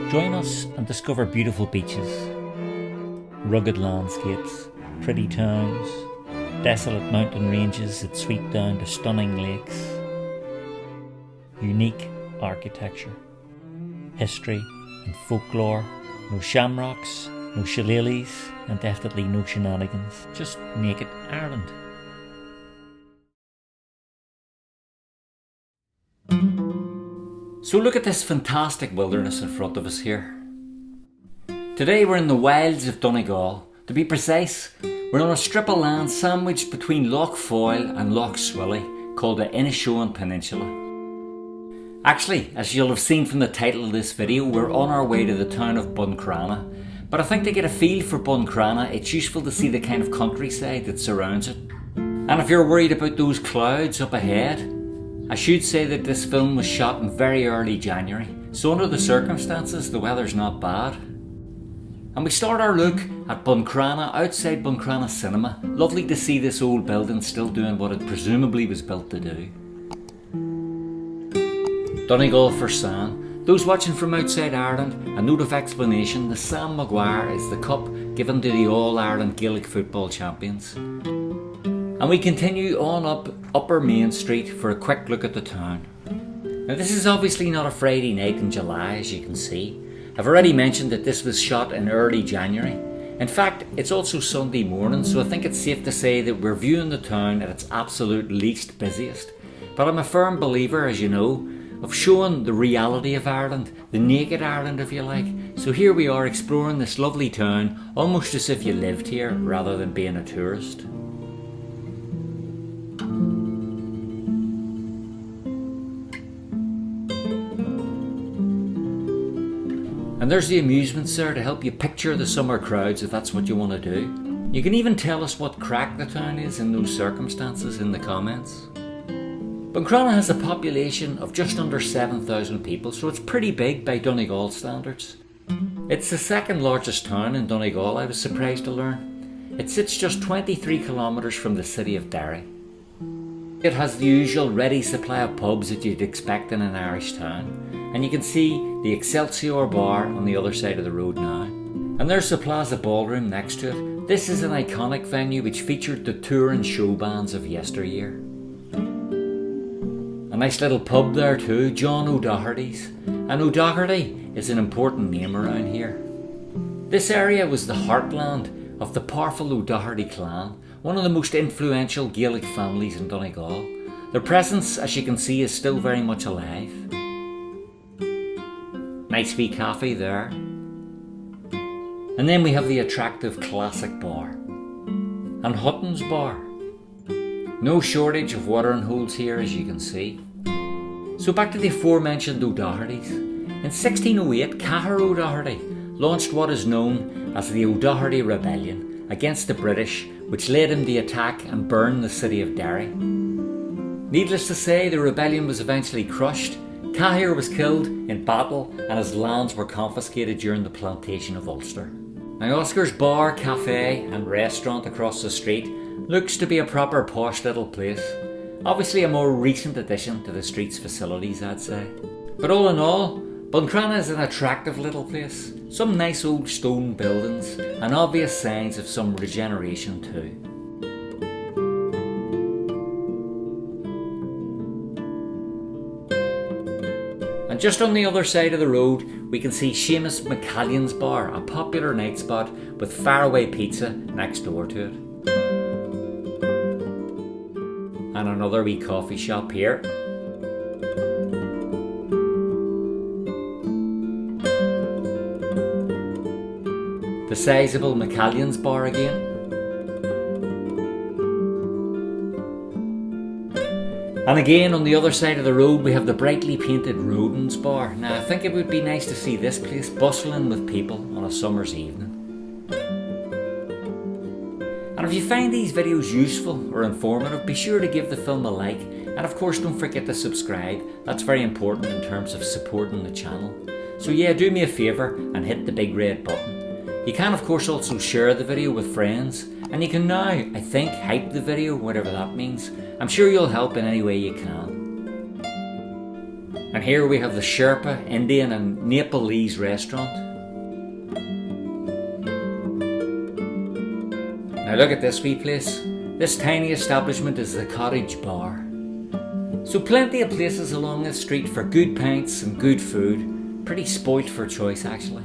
Join us and discover beautiful beaches, rugged landscapes, pretty towns, desolate mountain ranges that sweep down to stunning lakes, unique architecture, history and folklore, no shamrocks, no shillelaghs, and definitely no shenanigans, just naked Ireland. So look at this fantastic wilderness in front of us here. Today we're in the wilds of Donegal. To be precise, we're on a strip of land sandwiched between Lough Swilly and Lough Swilly called the Inishowen Peninsula. Actually, as you'll have seen from the title of this video, we're on our way to the town of Buncrana. But I think to get a feel for Buncrana, it's useful to see the kind of countryside that surrounds it. And if you're worried about those clouds up ahead, I should say that this film was shot in very early January, so under the circumstances the weather's not bad. And we start our look at Buncrana outside Buncrana Cinema. Lovely to see this old building still doing what it presumably was built to do. Donegal for Sam. Those watching from outside Ireland, a note of explanation, the Sam Maguire is the cup given to the All-Ireland Gaelic football champions. And we continue on up Upper Main Street for a quick look at the town. Now this is obviously not a Friday night in July, as you can see. I've already mentioned that this was shot in early January. In fact, it's also Sunday morning, so I think it's safe to say that we're viewing the town at its absolute least busiest. But I'm a firm believer, as you know, of showing the reality of Ireland, the naked Ireland if you like. So here we are exploring this lovely town, almost as if you lived here rather than being a tourist. And there's the amusements there to help you picture the summer crowds if that's what you want to do. You can even tell us what crack the town is in those circumstances in the comments. Buncrana has a population of just under 7,000 people, so it's pretty big by Donegal standards. It's the second largest town in Donegal, I was surprised to learn. It sits just 23 kilometres from the city of Derry. It has the usual ready supply of pubs that you'd expect in an Irish town. And you can see the Excelsior bar on the other side of the road now. And there's the Plaza Ballroom next to it. This is an iconic venue which featured the tour and show bands of yesteryear. A nice little pub there too, John O'Doherty's. And O'Doherty is an important name around here. This area was the heartland of the powerful O'Doherty clan, one of the most influential Gaelic families in Donegal. Their presence, as you can see, is still very much alive. Nice wee cafe there. And then we have the attractive classic bar. And Hutton's bar. No shortage of watering holes here, as you can see. So back to the aforementioned O'Dohertys. In 1608, Cahir O'Doherty launched what is known as the O'Doherty Rebellion against the British, which led him to attack and burn the city of Derry. Needless to say, the rebellion was eventually crushed. Cahir was killed in battle and his lands were confiscated during the plantation of Ulster. Now Oscar's bar, cafe and restaurant across the street looks to be a proper posh little place. Obviously a more recent addition to the street's facilities, I'd say. But all in all, Buncrana is an attractive little place. Some nice old stone buildings and obvious signs of some regeneration too. And just on the other side of the road, we can see Seamus McCallion's bar, a popular night spot with faraway pizza next door to it. And another wee coffee shop here. The sizeable McCallion's bar again. And again, on the other side of the road, we have the brightly painted Rodin's bar. Now, I think it would be nice to see this place bustling with people on a summer's evening. And if you find these videos useful or informative, be sure to give the film a like. And of course, don't forget to subscribe. That's very important in terms of supporting the channel. So yeah, do me a favour and hit the big red button. You can of course also share the video with friends. And you can now, I think, hype the video, whatever that means. I'm sure you'll help in any way you can. And here we have the Sherpa, Indian and Nepalese restaurant. Now look at this wee place. This tiny establishment is the Cottage Bar. So plenty of places along this street for good pints and good food. Pretty spoilt for choice actually.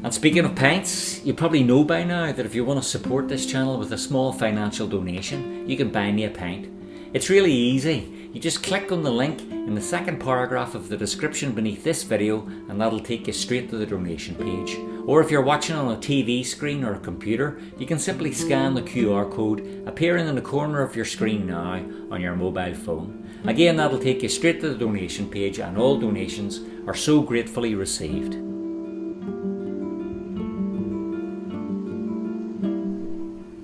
And speaking of pints, you probably know by now that if you want to support this channel with a small financial donation, you can buy me a pint. It's really easy. You just click on the link in the second paragraph of the description beneath this video and that'll take you straight to the donation page. Or if you're watching on a TV screen or a computer, you can simply scan the QR code appearing in the corner of your screen now on your mobile phone. Again, that'll take you straight to the donation page and all donations are so gratefully received.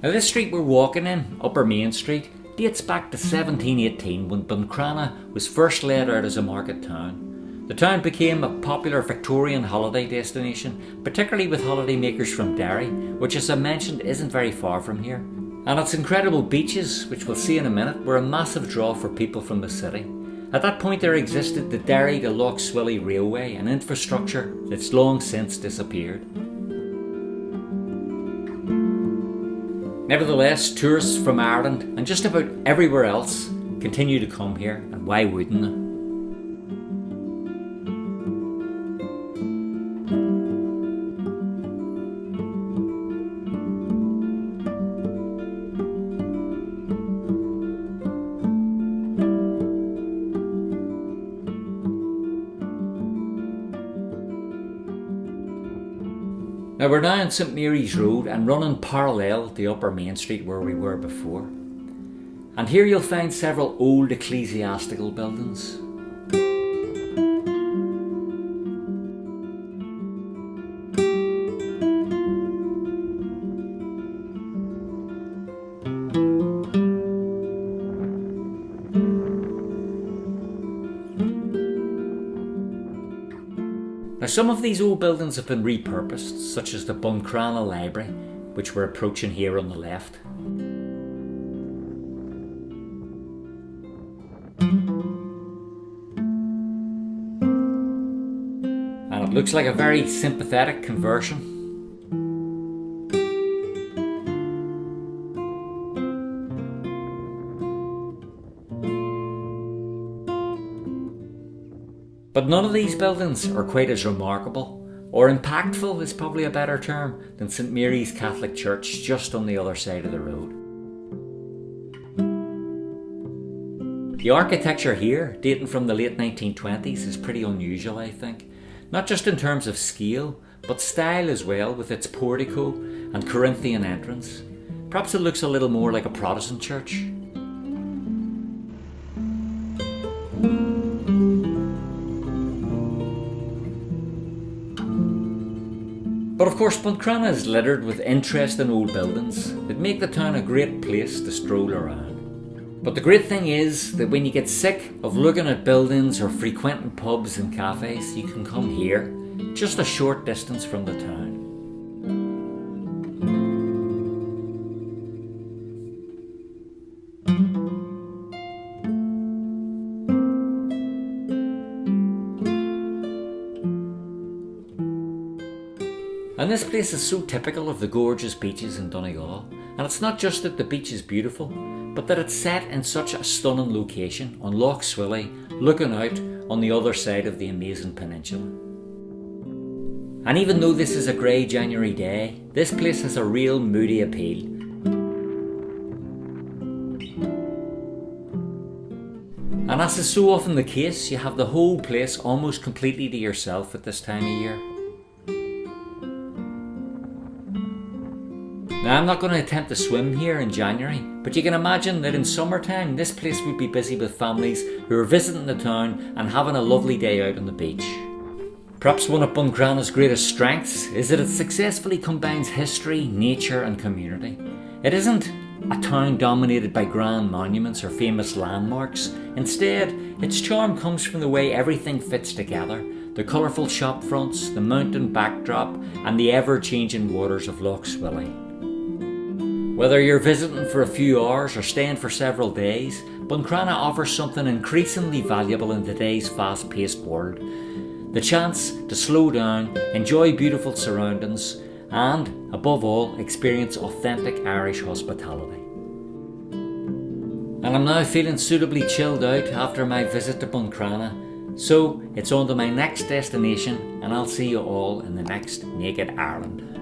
Now this street we're walking in, Upper Main Street, dates back to 1718 when Buncrana was first laid out as a market town. The town became a popular Victorian holiday destination, particularly with holidaymakers from Derry, which as I mentioned isn't very far from here. And its incredible beaches, which we'll see in a minute, were a massive draw for people from the city. At that point there existed the Derry to Lough Swilly railway, an infrastructure that's long since disappeared. Nevertheless, tourists from Ireland and just about everywhere else continue to come here, and why wouldn't they? Now we're now on St Mary's Road and running parallel to Upper Main Street where we were before. And here you'll find several old ecclesiastical buildings. Now some of these old buildings have been repurposed, such as the Buncrana Library, which we're approaching here on the left. And it looks like a very sympathetic conversion. But none of these buildings are quite as remarkable, or impactful is probably a better term, than St Mary's Catholic Church just on the other side of the road. The architecture here, dating from the late 1920s, is pretty unusual I think. Not just in terms of scale, but style as well, with its portico and Corinthian entrance. Perhaps it looks a little more like a Protestant church. But of course Buncrana is littered with interesting old buildings that make the town a great place to stroll around. But the great thing is that when you get sick of looking at buildings or frequenting pubs and cafés, you can come here, just a short distance from the town. And this place is so typical of the gorgeous beaches in Donegal. And it's not just that the beach is beautiful, but that it's set in such a stunning location on Lough Swilly, looking out on the other side of the amazing peninsula. And even though this is a grey January day, this place has a real moody appeal. And as is so often the case, you have the whole place almost completely to yourself at this time of year. Now I'm not going to attempt to swim here in January, but you can imagine that in summertime this place would be busy with families who are visiting the town and having a lovely day out on the beach. Perhaps one of Buncrana's greatest strengths is that it successfully combines history, nature and community. It isn't a town dominated by grand monuments or famous landmarks. Instead, its charm comes from the way everything fits together. The colourful shop fronts, the mountain backdrop and the ever-changing waters of Lough Swilly. Whether you're visiting for a few hours or staying for several days, Buncrana offers something increasingly valuable in today's fast-paced world: the chance to slow down, enjoy beautiful surroundings, and, above all, experience authentic Irish hospitality. And I'm now feeling suitably chilled out after my visit to Buncrana, so it's on to my next destination, and I'll see you all in the next Naked Ireland.